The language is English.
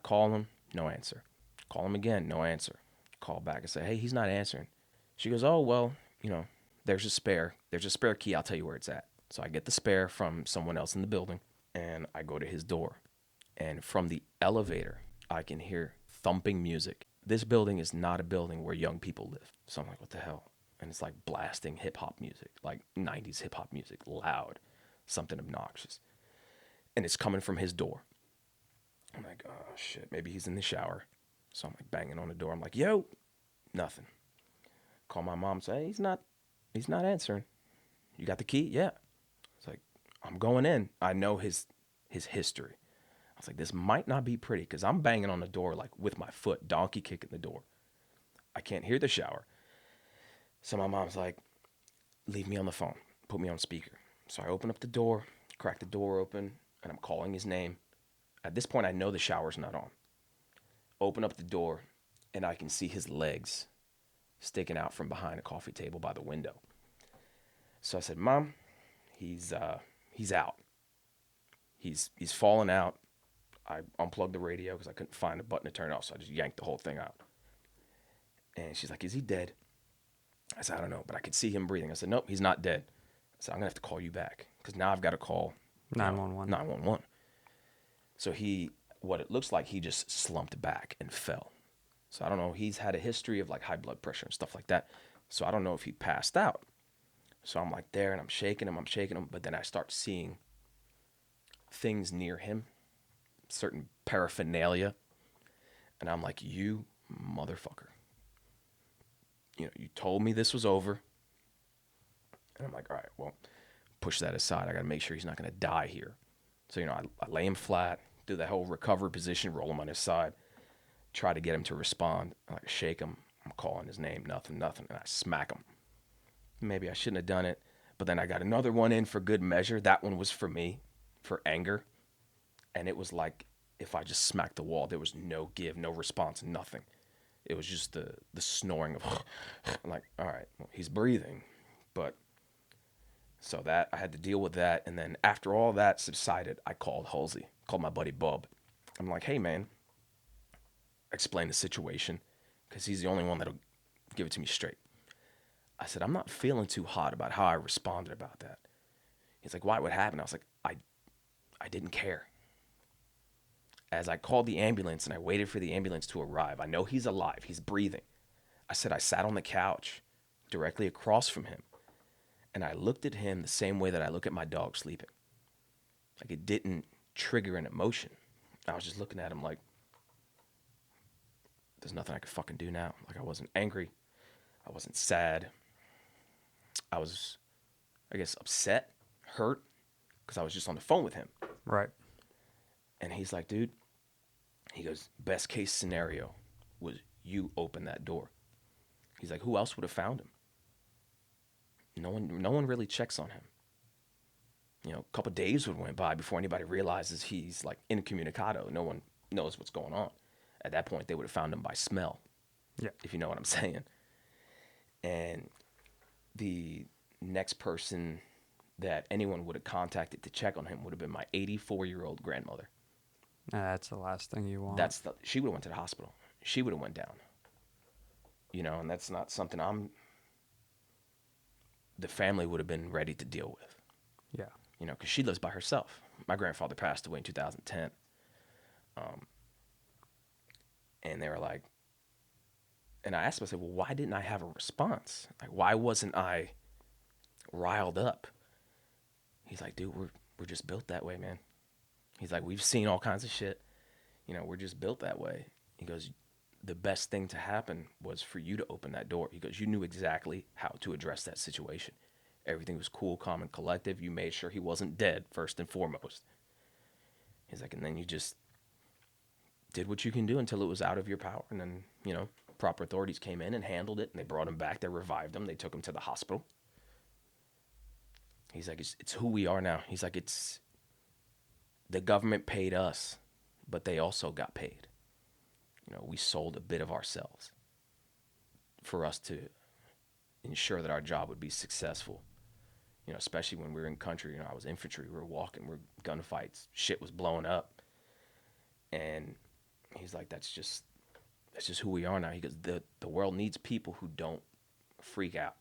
call him, no answer. Call him again, no answer. Call back and say, hey, he's not answering. She goes, oh, well, you know, there's a spare. There's a spare key. I'll tell you where it's at. So I get the spare from someone else in the building and I go to his door. And from the elevator, I can hear thumping music. This building is not a building where young people live. So I'm like, what the hell? And it's like blasting hip hop music, like 90s hip hop music, loud, something obnoxious. And it's coming from his door. I'm like, oh shit, maybe he's in the shower. So I'm like banging on the door. I'm like, yo, nothing. Call my mom, say, hey, he's not answering. You got the key? Yeah. It's like, I'm going in. I know his history. I was like, this might not be pretty because I'm banging on the door like with my foot, donkey kicking the door. I can't hear the shower. So my mom's like, leave me on the phone. Put me on speaker. So I open up the door, crack the door open, and I'm calling his name. At this point, I know the shower's not on. Open up the door, and I can see his legs sticking out from behind a coffee table by the window. So I said, Mom, he's out. He's fallen out. I unplugged the radio because I couldn't find a button to turn it off, so I just yanked the whole thing out. And she's like, is he dead? I said, I don't know, but I could see him breathing. I said, nope, he's not dead. I said, I'm going to have to call you back because now I've got to call 911. 911. So what it looks like, he just slumped back and fell. So I don't know. He's had a history of like high blood pressure and stuff like that. So I don't know if he passed out. So I'm like there and I'm shaking him. But then I start seeing things near him, certain paraphernalia. And I'm like, you motherfucker. You know, you told me this was over. And I'm like, all right, well, push that aside. I got to make sure he's not going to die here. So, you know, I lay him flat, do that whole recovery position, roll him on his side, try to get him to respond. I like shake him. I'm calling his name, nothing. And I smack him. Maybe I shouldn't have done it. But then I got another one in for good measure. That one was for me, for anger. And it was like if I just smacked the wall, there was no give, no response, nothing. It was just the snoring of, I'm like, all right, well, he's breathing. But so that I had to deal with that. And then after all that subsided, I called Halsey, called my buddy Bub. I'm like, hey, man, explain the situation because he's the only one that'll give it to me straight. I said, I'm not feeling too hot about how I responded about that. He's like, why? What happened? I was like, I didn't care. As I called the ambulance and I waited for the ambulance to arrive, I know he's alive. He's breathing. I said, I sat on the couch directly across from him and I looked at him the same way that I look at my dog sleeping. Like it didn't trigger an emotion. I was just looking at him like, there's nothing I could fucking do now. Like I wasn't angry. I wasn't sad. I was, I guess, upset, hurt, because I was just on the phone with him. Right. And he's like, dude, he goes, best case scenario was you open that door. He's like, who else would have found him? No one really checks on him. You know, a couple of days would went by before anybody realizes he's like incommunicado. No one knows what's going on. At that point, they would have found him by smell. Yeah. If you know what I'm saying. And the next person that anyone would have contacted to check on him would have been my 84-year-old grandmother. That's the last thing you want. She would have went to the hospital. She would have went down. You know, and that's not something the family would have been ready to deal with. Yeah. You know, because she lives by herself. My grandfather passed away in 2010. And they were like, and I asked myself, well, why didn't I have a response? Like, why wasn't I riled up? He's like, dude, we're just built that way, man. He's like, we've seen all kinds of shit. You know, we're just built that way. He goes, the best thing to happen was for you to open that door. He goes, you knew exactly how to address that situation. Everything was cool, calm, and collective. You made sure he wasn't dead, first and foremost. He's like, and then you just did what you can do until it was out of your power. And then, you know, proper authorities came in and handled it, and they brought him back. They revived him. They took him to the hospital. He's like, it's who we are now. He's like, it's the government paid us, but they also got paid. You know, we sold a bit of ourselves for us to ensure that our job would be successful. You know, especially when we were in country. You know, I was infantry. We were walking. We're gunfights. Shit was blowing up. And He's like, that's just who we are now. He goes, the world needs people who don't freak out.